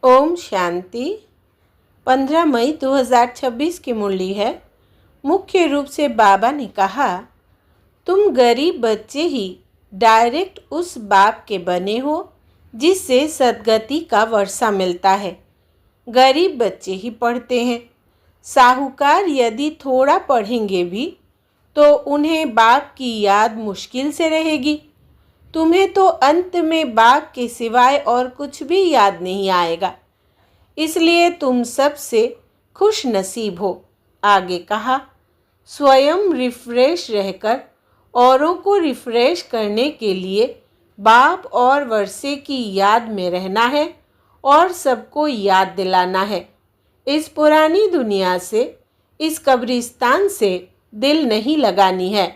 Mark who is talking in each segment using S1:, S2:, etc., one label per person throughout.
S1: ओम शांति। 15 मई 2026 की मुरली है। मुख्य रूप से बाबा ने कहा, तुम गरीब बच्चे ही डायरेक्ट उस बाप के बने हो जिससे सद्गति का वर्षा मिलता है। गरीब बच्चे ही पढ़ते हैं। साहूकार यदि थोड़ा पढ़ेंगे भी तो उन्हें बाप की याद मुश्किल से रहेगी। तुम्हें तो अंत में बाप के सिवाय और कुछ भी याद नहीं आएगा, इसलिए तुम सबसे खुश नसीब हो। आगे कहा, स्वयं रिफ्रेश रहकर औरों को रिफ्रेश करने के लिए बाप और वर्षे की याद में रहना है और सबको याद दिलाना है। इस पुरानी दुनिया से, इस कब्रिस्तान से दिल नहीं लगानी है।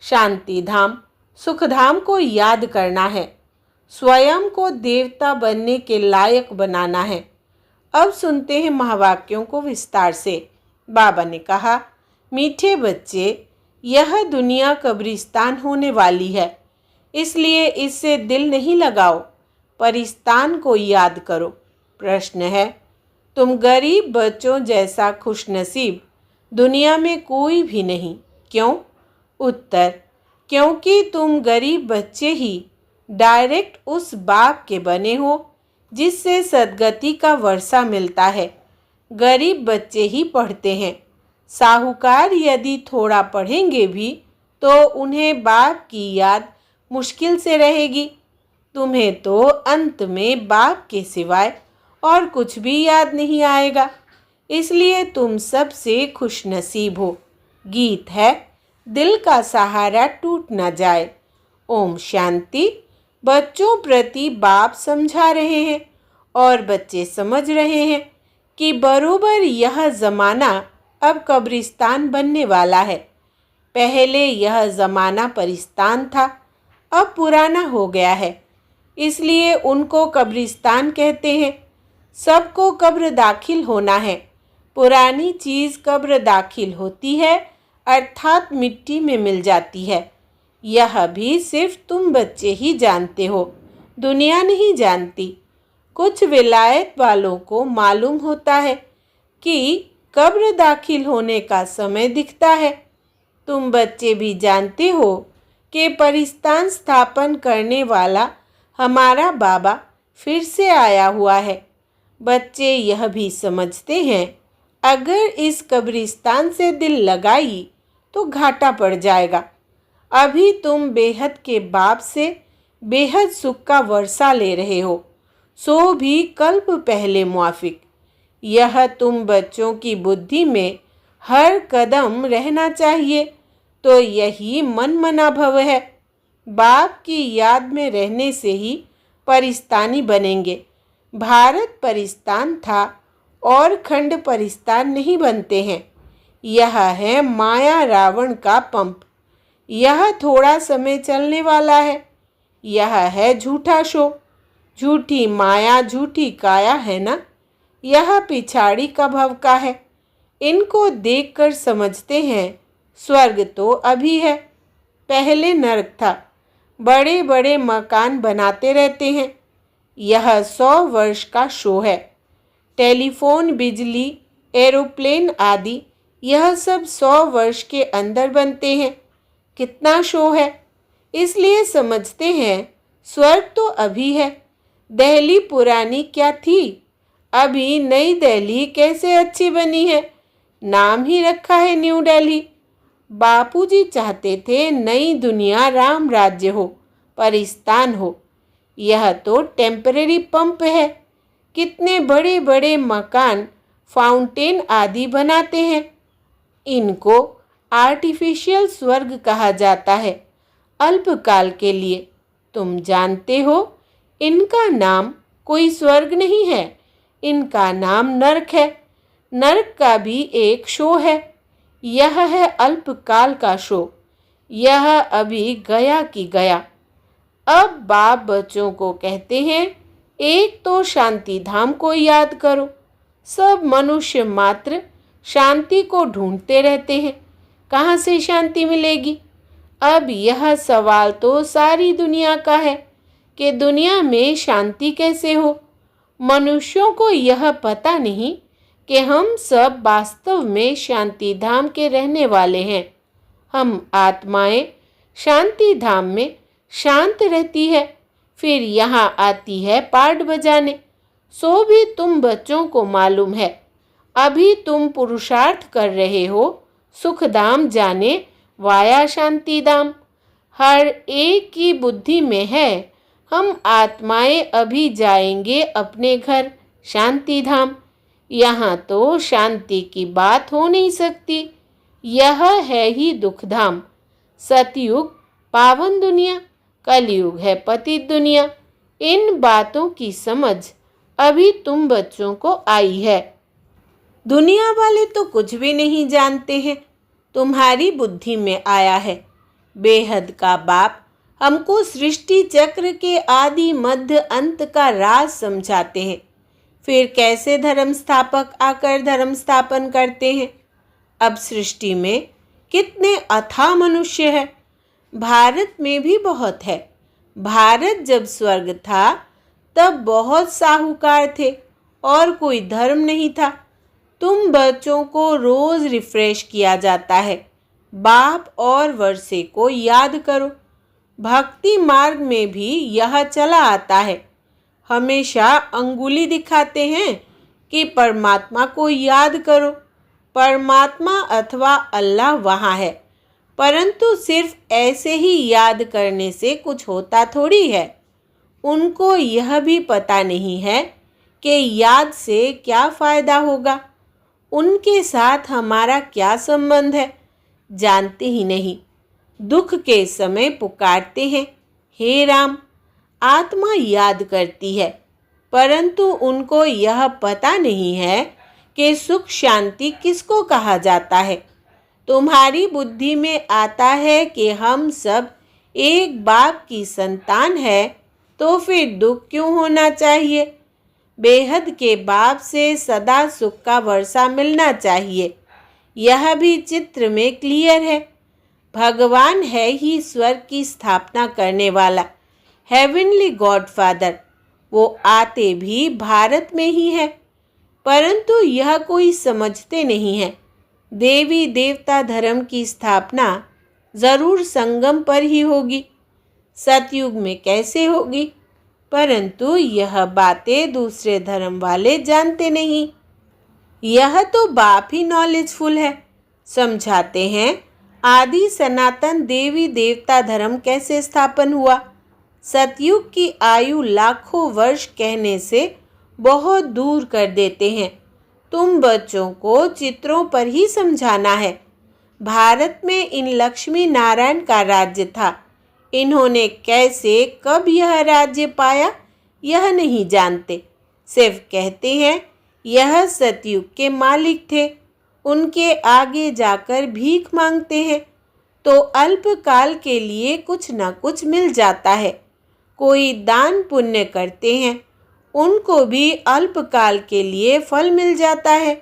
S1: शांति धाम, सुख धाम को याद करना है। स्वयं को देवता बनने के लायक बनाना है। अब सुनते हैं महावाक्यों को विस्तार से। बाबा ने कहा, मीठे बच्चे, यह दुनिया कब्रिस्तान होने वाली है, इसलिए इससे दिल नहीं लगाओ, परिस्तान को याद करो। प्रश्न है, तुम गरीब बच्चों जैसा खुशनसीब दुनिया में कोई भी नहीं। क्यों? उत्तर, क्योंकि तुम गरीब बच्चे ही डायरेक्ट उस बाप के बने हो जिससे सद्गति का वर्षा मिलता है। गरीब बच्चे ही पढ़ते हैं। साहूकार यदि थोड़ा पढ़ेंगे भी तो उन्हें बाप की याद मुश्किल से रहेगी। तुम्हें तो अंत में बाप के सिवाय और कुछ भी याद नहीं आएगा, इसलिए तुम सबसे खुशनसीब हो। गीत है, दिल का सहारा टूट न जाए। ओम शांति। बच्चों प्रति बाप समझा रहे हैं और बच्चे समझ रहे हैं कि बरोबर यह ज़माना अब कब्रिस्तान बनने वाला है। पहले यह ज़माना परिस्तान था, अब पुराना हो गया है, इसलिए उनको कब्रिस्तान कहते हैं। सबको कब्र दाखिल होना है। पुरानी चीज़ कब्र दाखिल होती है, अर्थात मिट्टी में मिल जाती है। यह भी सिर्फ तुम बच्चे ही जानते हो, दुनिया नहीं जानती। कुछ विलायत वालों को मालूम होता है कि कब्र दाखिल होने का समय दिखता है। तुम बच्चे भी जानते हो कि परिस्तान स्थापन करने वाला हमारा बाबा फिर से आया हुआ है। बच्चे यह भी समझते हैं, अगर इस कब्रिस्तान से दिल लगाई तो घाटा पड़ जाएगा। अभी तुम बेहद के बाप से बेहद सुख का वर्षा ले रहे हो, सो भी कल्प पहले मुआफिक। यह तुम बच्चों की बुद्धि में हर कदम रहना चाहिए, तो यही मन मना भव है। बाप की याद में रहने से ही परिस्तानी बनेंगे। भारत परिस्तान था और खंड परिस्तान नहीं बनते हैं। यह है माया रावण का पंप। यह थोड़ा समय चलने वाला है। यह है झूठा शो, झूठी माया, झूठी काया है ना। यह पिछाड़ी का भव का है। इनको देखकर समझते हैं स्वर्ग तो अभी है, पहले नरक था। बड़े बड़े मकान बनाते रहते हैं। यह 100 वर्ष का शो है। टेलीफोन, बिजली, एरोप्लेन आदि यह सब 100 वर्ष के अंदर बनते हैं। कितना शो है, इसलिए समझते हैं स्वर्ग तो अभी है। दिल्ली पुरानी क्या थी, अभी नई दिल्ली कैसे अच्छी बनी है। नाम ही रखा है न्यू दिल्ली। बापूजी चाहते थे नई दुनिया राम राज्य हो, परिस्तान हो। यह तो टेम्परेरी पंप है। कितने बड़े बड़े मकान, फाउंटेन आदि बनाते हैं। इनको आर्टिफिशियल स्वर्ग कहा जाता है, अल्पकाल के लिए। तुम जानते हो, इनका नाम कोई स्वर्ग नहीं है, इनका नाम नरक है। नरक का भी एक शो है। यह है अल्पकाल का शो। यह अभी गया कि गया। अब बाप बच्चों को कहते हैं, एक तो शांति धाम को याद करो। सब मनुष्य मात्र शांति को ढूंढते रहते हैं, कहाँ से शांति मिलेगी। अब यह सवाल तो सारी दुनिया का है कि दुनिया में शांति कैसे हो। मनुष्यों को यह पता नहीं कि हम सब वास्तव में शांति धाम के रहने वाले हैं। हम आत्माएं शांति धाम में शांत रहती है, फिर यहाँ आती है पार्ट बजाने। सो भी तुम बच्चों को मालूम है। अभी तुम पुरुषार्थ कर रहे हो सुखधाम जाने वाया शांति धाम। हर एक की बुद्धि में है हम आत्माएं अभी जाएंगे अपने घर शांति धाम। यहाँ तो शांति की बात हो नहीं सकती। यह है ही दुखधाम। सतयुग पावन दुनिया, कलयुग है पतित दुनिया। इन बातों की समझ अभी तुम बच्चों को आई है। दुनिया वाले तो कुछ भी नहीं जानते हैं, तुम्हारी बुद्धि में आया है। बेहद का बाप हमको सृष्टि चक्र के आदि मध्य अंत का राज समझाते हैं। फिर कैसे धर्म स्थापक आकर धर्म स्थापन करते हैं। अब सृष्टि में कितने अथाह मनुष्य है। भारत में भी बहुत है। भारत जब स्वर्ग था तब बहुत साहूकार थे और कोई धर्म नहीं था। तुम बच्चों को रोज रिफ्रेश किया जाता है। बाप और वर्षे को याद करो। भक्ति मार्ग में भी यह चला आता है। हमेशा अंगुली दिखाते हैं कि परमात्मा को याद करो। परमात्मा अथवा अल्लाह वहाँ है, परंतु सिर्फ ऐसे ही याद करने से कुछ होता थोड़ी है। उनको यह भी पता नहीं है कि याद से क्या फ़ायदा होगा। उनके साथ हमारा क्या संबंध है, जानते ही नहीं। दुख के समय पुकारते हैं, हे राम। आत्मा याद करती है, परंतु उनको यह पता नहीं है कि सुख शांति किसको कहा जाता है। तुम्हारी बुद्धि में आता है कि हम सब एक बाप की संतान है, तो फिर दुख क्यों होना चाहिए। बेहद के बाप से सदा सुख का वर्षा मिलना चाहिए। यह भी चित्र में क्लियर है। भगवान है ही स्वर्ग की स्थापना करने वाला, हेवनली गॉडफादर। वो आते भी भारत में ही है, परंतु यह कोई समझते नहीं है। देवी देवता धर्म की स्थापना जरूर संगम पर ही होगी। सतयुग में कैसे होगी, परंतु यह बातें दूसरे धर्म वाले जानते नहीं। यह तो बाप ही नॉलेजफुल है। समझाते हैं आदि सनातन देवी देवता धर्म कैसे स्थापन हुआ। सतयुग की आयु लाखों वर्ष कहने से बहुत दूर कर देते हैं। तुम बच्चों को चित्रों पर ही समझाना है। भारत में इन लक्ष्मी नारायण का राज्य था। इन्होंने कैसे कब यह राज्य पाया यह नहीं जानते। सिर्फ कहते हैं यह सतयुग के मालिक थे। उनके आगे जाकर भीख मांगते हैं तो अल्पकाल के लिए कुछ न कुछ मिल जाता है। कोई दान पुण्य करते हैं, उनको भी अल्पकाल के लिए फल मिल जाता है।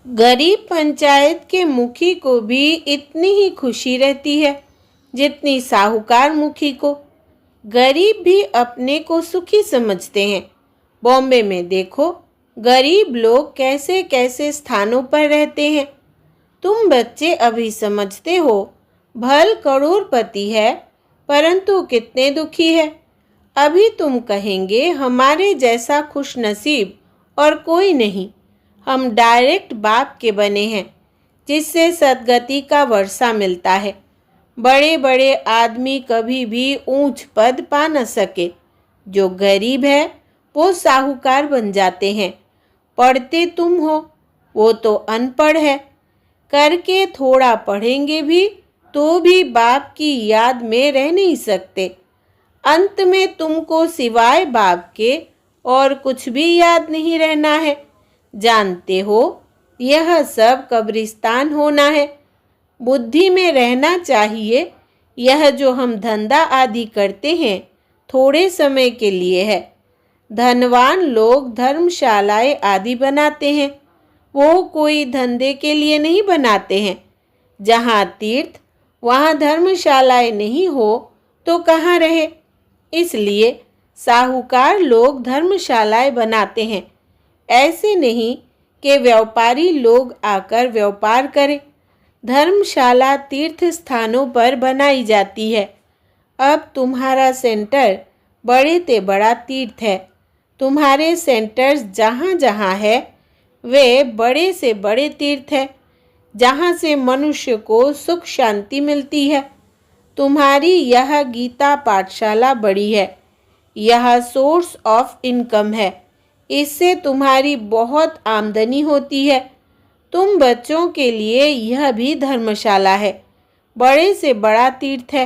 S1: गरीब पंचायत के मुखी को भी इतनी ही खुशी रहती है जितनी साहूकार मुखी को। गरीब भी अपने को सुखी समझते हैं। बॉम्बे में देखो गरीब लोग कैसे कैसे स्थानों पर रहते हैं। तुम बच्चे अभी समझते हो भल करोड़पति है, परंतु कितने दुखी है। अभी तुम कहेंगे हमारे जैसा खुशनसीब और कोई नहीं। हम डायरेक्ट बाप के बने हैं, जिससे सद्गति का वर्षा मिलता है। बड़े बड़े आदमी कभी भी ऊंच पद पा न सके। जो गरीब है वो साहूकार बन जाते हैं। पढ़ते तुम हो, वो तो अनपढ़ है। करके थोड़ा पढ़ेंगे भी तो भी बाप की याद में रह नहीं सकते। अंत में तुमको सिवाय बाप के और कुछ भी याद नहीं रहना है। जानते हो यह सब कब्रिस्तान होना है। बुद्धि में रहना चाहिए यह जो हम धंधा आदि करते हैं थोड़े समय के लिए है। धनवान लोग धर्मशालाएं आदि बनाते हैं, वो कोई धंधे के लिए नहीं बनाते हैं। जहाँ तीर्थ वहाँ धर्मशालाएं नहीं हो तो कहाँ रहे। इसलिए साहूकार लोग धर्मशालाएं बनाते हैं, ऐसे नहीं कि व्यापारी लोग आकर व्यापार करें। धर्मशाला तीर्थ स्थानों पर बनाई जाती है। अब तुम्हारा सेंटर बड़े से बड़ा तीर्थ है। तुम्हारे सेंटर्स जहाँ जहाँ है वे बड़े से बड़े तीर्थ है, जहाँ से मनुष्य को सुख शांति मिलती है। तुम्हारी यह गीता पाठशाला बड़ी है, यह सोर्स ऑफ इनकम है, इससे तुम्हारी बहुत आमदनी होती है। तुम बच्चों के लिए यह भी धर्मशाला है, बड़े से बड़ा तीर्थ है।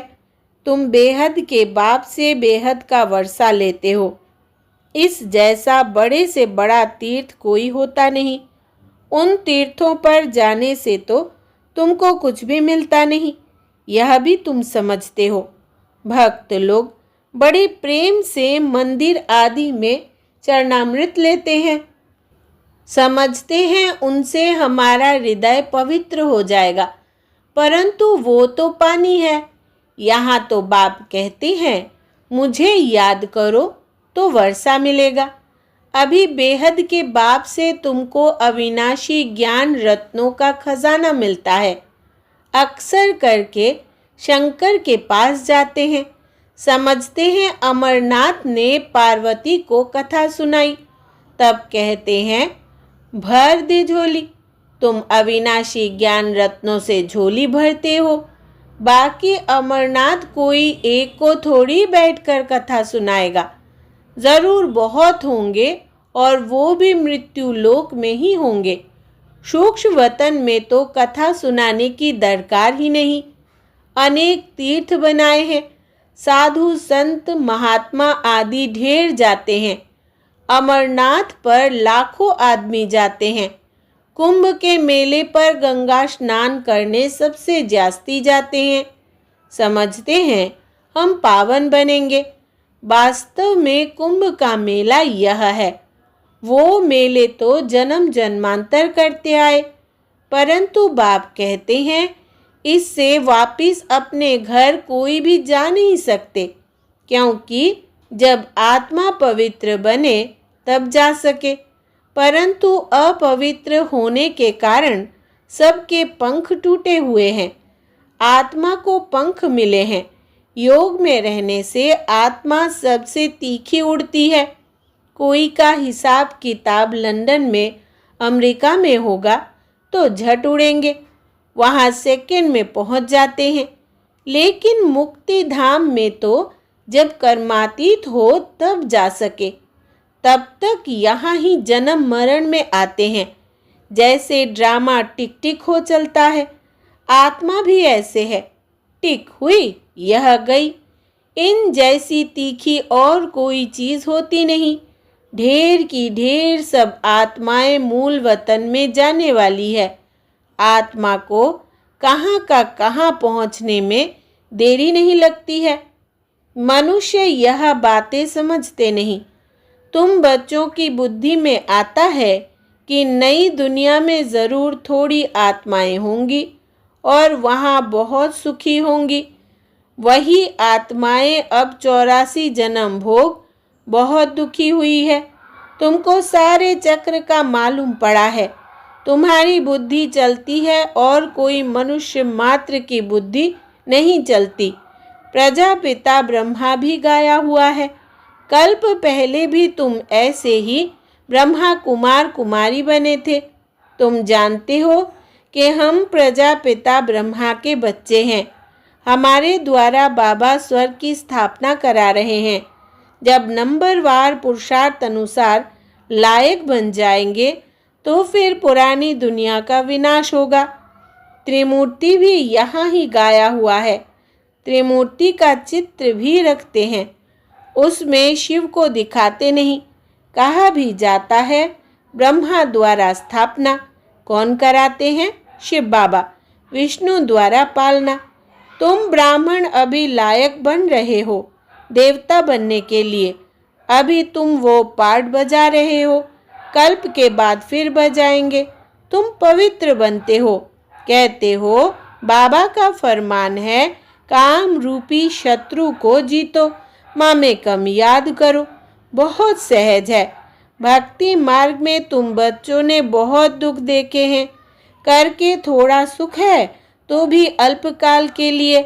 S1: तुम बेहद के बाप से बेहद का वर्षा लेते हो। इस जैसा बड़े से बड़ा तीर्थ कोई होता नहीं। उन तीर्थों पर जाने से तो तुमको कुछ भी मिलता नहीं, यह भी तुम समझते हो। भक्त लोग बड़े प्रेम से मंदिर आदि में चरणामृत लेते हैं, समझते हैं उनसे हमारा हृदय पवित्र हो जाएगा, परंतु वो तो पानी है। यहाँ तो बाप कहते हैं मुझे याद करो तो वर्षा मिलेगा। अभी बेहद के बाप से तुमको अविनाशी ज्ञान रत्नों का खजाना मिलता है। अक्सर करके शंकर के पास जाते हैं, समझते हैं अमरनाथ ने पार्वती को कथा सुनाई, तब कहते हैं भर दे झोली। तुम अविनाशी ज्ञान रत्नों से झोली भरते हो, बाकी अमरनाथ कोई एक को थोड़ी बैठकर कथा सुनाएगा। जरूर बहुत होंगे और वो भी मृत्यु लोक में ही होंगे। सूक्ष्म वतन में तो कथा सुनाने की दरकार ही नहीं। अनेक तीर्थ बनाए हैं, साधु संत महात्मा आदि ढेर जाते हैं। अमरनाथ पर लाखों आदमी जाते हैं। कुंभ के मेले पर गंगा स्नान करने सबसे जास्ती जाते हैं। समझते हैं हम पावन बनेंगे। वास्तव में कुंभ का मेला यह है। वो मेले तो जन्म जन्मांतर करते आए, परंतु बाप कहते हैं इससे वापिस अपने घर कोई भी जा नहीं सकते, क्योंकि जब आत्मा पवित्र बने तब जा सके, परंतु अपवित्र होने के कारण सबके पंख टूटे हुए हैं। आत्मा को पंख मिले हैं। योग में रहने से आत्मा सबसे तीखी उड़ती है। कोई का हिसाब किताब लंदन में, अमेरिका में होगा तो झट उड़ेंगे, वहाँ सेकंड में पहुँच जाते हैं। लेकिन मुक्ति धाम में तो जब कर्मातीत हो तब जा सके, तब तक यहाँ ही जन्म मरण में आते हैं। जैसे ड्रामा टिक टिक हो चलता है, आत्मा भी ऐसे है। टिक हुई, यह गई। इन जैसी तीखी और कोई चीज़ होती नहीं। ढेर की ढेर सब आत्माएं मूल वतन में जाने वाली है। आत्मा को कहाँ का कहाँ पहुँचने में देरी नहीं लगती है। मनुष्य यह बातें समझते नहीं। तुम बच्चों की बुद्धि में आता है कि नई दुनिया में ज़रूर थोड़ी आत्माएं होंगी और वहाँ बहुत सुखी होंगी। वही आत्माएं अब 84 जन्म भोग बहुत दुखी हुई है। तुमको सारे चक्र का मालूम पड़ा है। तुम्हारी बुद्धि चलती है और कोई मनुष्य मात्र की बुद्धि नहीं चलती। प्रजापिता ब्रह्मा भी गाया हुआ है। कल्प पहले भी तुम ऐसे ही ब्रह्मा कुमार कुमारी बने थे। तुम जानते हो कि हम प्रजापिता ब्रह्मा के बच्चे हैं। हमारे द्वारा बाबा स्वर्ग की स्थापना करा रहे हैं। जब नंबरवार पुरुषार्थ अनुसार लायक बन जाएंगे तो फिर पुरानी दुनिया का विनाश होगा। त्रिमूर्ति भी यहाँ ही गाया हुआ है। त्रिमूर्ति का चित्र भी रखते हैं, उसमें शिव को दिखाते नहीं। कहा भी जाता है ब्रह्मा द्वारा स्थापना, कौन कराते हैं? शिव बाबा। विष्णु द्वारा पालना। तुम ब्राह्मण अभी लायक बन रहे हो देवता बनने के लिए। अभी तुम वो पार्ट बजा रहे हो, कल्प के बाद फिर बजाएंगे। तुम पवित्र बनते हो। कहते हो बाबा का फरमान है काम रूपी शत्रु को जीतो, मामेकम याद करो, बहुत सहज है। भक्ति मार्ग में तुम बच्चों ने बहुत दुख देखे हैं, करके थोड़ा सुख है तो भी अल्पकाल के लिए।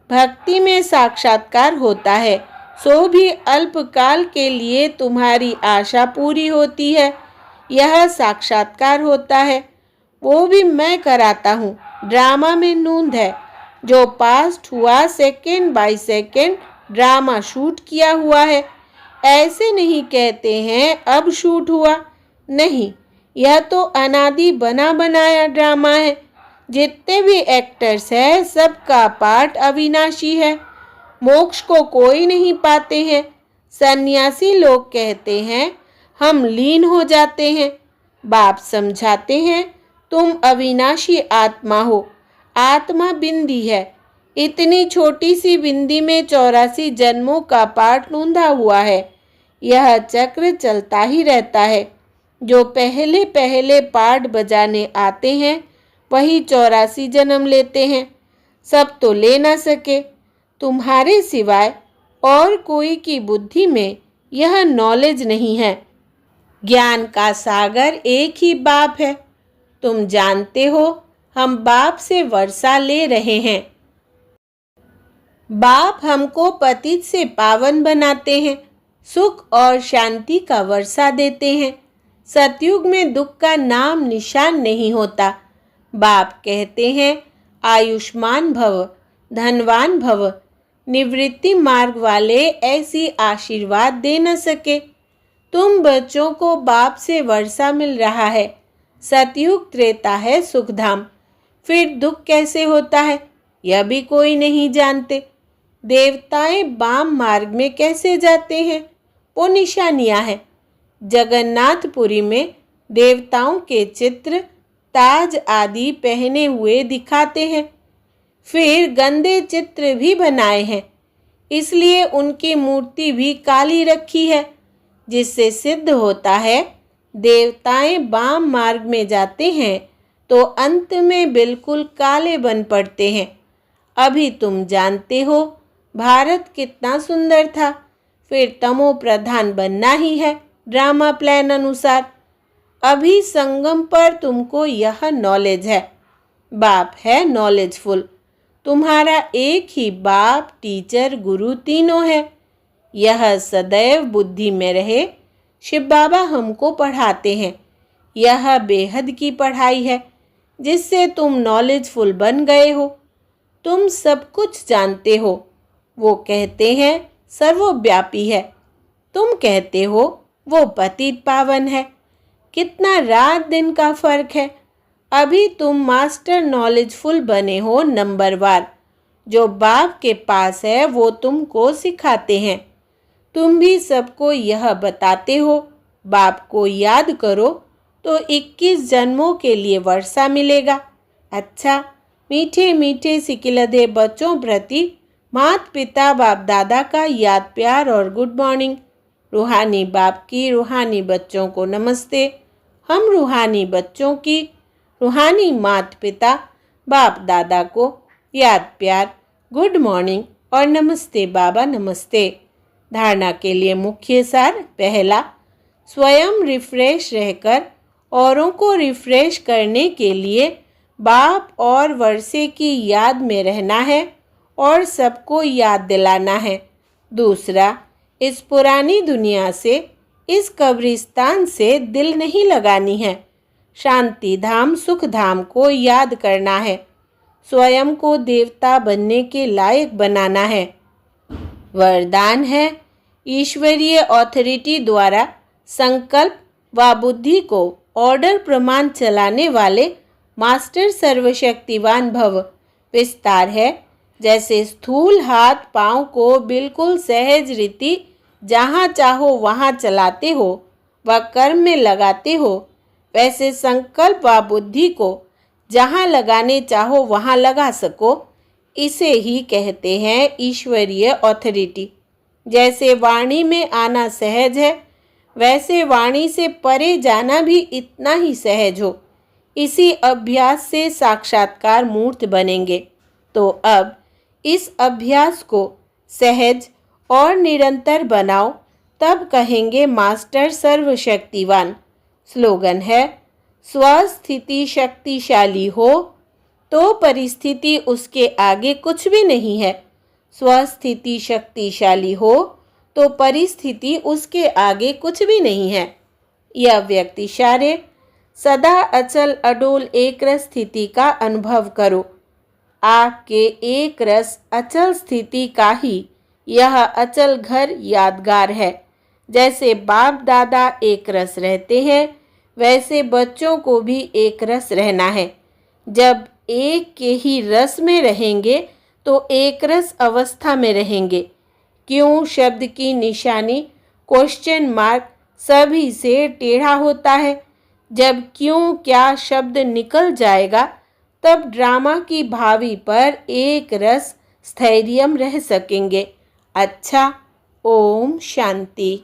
S1: भक्ति में साक्षात्कार होता है, सो भी अल्पकाल के लिए तुम्हारी आशा पूरी होती है। यह साक्षात्कार होता है, वो भी मैं कराता हूँ। ड्रामा में नूंद है, जो पास्ट हुआ second by second drama shoot किया हुआ है। ऐसे नहीं कहते हैं अब शूट हुआ, नहीं, यह तो अनादि बना बनाया ड्रामा है। जितने भी एक्टर्स हैं सबका पार्ट अविनाशी है। मोक्ष को कोई नहीं पाते हैं। सन्यासी लोग कहते हैं हम लीन हो जाते हैं। बाप समझाते हैं तुम अविनाशी आत्मा हो। आत्मा बिंदी है, इतनी छोटी सी बिंदी में 84 जन्मों का पार्ट नूंधा हुआ है। यह चक्र चलता ही रहता है। जो पहले पहले पार्ट बजाने आते हैं वही 84 जन्म लेते हैं। सब तो ले ना सके। तुम्हारे सिवाय और कोई की बुद्धि में यह नॉलेज नहीं है। ज्ञान का सागर एक ही बाप है। तुम जानते हो हम बाप से वर्षा ले रहे हैं। बाप हमको पतित से पावन बनाते हैं, सुख और शांति का वर्षा देते हैं। सतयुग में दुख का नाम निशान नहीं होता। बाप कहते हैं आयुष्मान भव, धनवान भव। निवृत्ति मार्ग वाले ऐसी आशीर्वाद दे न सके। तुम बच्चों को बाप से वर्षा मिल रहा है। सतयुग त्रेता है सुखधाम, फिर दुख कैसे होता है यह भी कोई नहीं जानते। देवताएं बाम मार्ग में कैसे जाते हैं वो निशानियां हैं। जगन्नाथपुरी में देवताओं के चित्र ताज आदि पहने हुए दिखाते हैं। फिर गंदे चित्र भी बनाए हैं, इसलिए उनकी मूर्ति भी काली रखी है, जिससे सिद्ध होता है देवताएं बाम मार्ग में जाते हैं तो अंत में बिल्कुल काले बन पड़ते हैं। अभी तुम जानते हो भारत कितना सुंदर था, फिर तमो प्रधान बनना ही है ड्रामा प्लान अनुसार। अभी संगम पर तुमको यह नॉलेज है। बाप है नॉलेजफुल। तुम्हारा एक ही बाप, टीचर, गुरु तीनों है। यह सदैव बुद्धि में रहे। शिव बाबा हमको पढ़ाते हैं। यह बेहद की पढ़ाई है जिससे तुम नॉलेजफुल बन गए हो। तुम सब कुछ जानते हो। वो कहते हैं सर्वव्यापी है, तुम कहते हो वो पतित पावन है। कितना रात दिन का फर्क है। अभी तुम मास्टर नॉलेजफुल बने हो नंबरवार। जो बाप के पास है वो तुमको सिखाते हैं। तुम भी सबको यह बताते हो बाप को याद करो तो 21 जन्मों के लिए वर्षा मिलेगा। अच्छा, मीठे मीठे सिकिलधे बच्चों प्रति माता पिता बाप दादा का याद प्यार और गुड मॉर्निंग। रूहानी बाप की रूहानी बच्चों को नमस्ते। हम रूहानी बच्चों की रूहानी माता पिता बाप दादा को याद प्यार, गुड मॉर्निंग और नमस्ते बाबा नमस्ते। धारणा के लिए मुख्य सार। पहला, स्वयं रिफ्रेश रहकर औरों को रिफ्रेश करने के लिए बाप और वर्षे की याद में रहना है और सबको याद दिलाना है। दूसरा, इस पुरानी दुनिया से, इस कब्रिस्तान से दिल नहीं लगानी है। शांति धाम सुख धाम को याद करना है। स्वयं को देवता बनने के लायक बनाना है। वरदान है ईश्वरीय अथॉरिटी द्वारा संकल्प व बुद्धि को ऑर्डर प्रमाण चलाने वाले मास्टर सर्वशक्तिवान भव। विस्तार है जैसे स्थूल हाथ पांव को बिल्कुल सहज रीति जहाँ चाहो वहाँ चलाते हो व कर्म में लगाते हो, वैसे संकल्प व बुद्धि को जहाँ लगाने चाहो वहाँ लगा सको। इसे ही कहते हैं ईश्वरीय अथॉरिटी। जैसे वाणी में आना सहज है, वैसे वाणी से परे जाना भी इतना ही सहज हो। इसी अभ्यास से साक्षात्कार मूर्त बनेंगे। तो अब इस अभ्यास को सहज और निरंतर बनाओ, तब कहेंगे मास्टर सर्वशक्तिवान। स्लोगन है, स्वस्थिति शक्तिशाली हो तो परिस्थिति उसके आगे कुछ भी नहीं है। स्वस्थिति शक्तिशाली हो तो परिस्थिति उसके आगे कुछ भी नहीं है। यह व्यक्ति शारीरिक सदा अचल अडोल एक रस स्थिति का अनुभव करो। आपके एक रस अचल स्थिति का ही यह अचल घर यादगार है। जैसे बाप दादा एक रस रहते हैं, वैसे बच्चों को भी एक रस रहना है। जब एक के ही रस में रहेंगे तो एक रस अवस्था में रहेंगे। क्यों शब्द की निशानी क्वेश्चन मार्क सभी से टेढ़ा होता है। जब क्यों क्या शब्द निकल जाएगा, तब ड्रामा की भावी पर एक रस स्थैर्यम रह सकेंगे। अच्छा, ओम शांति।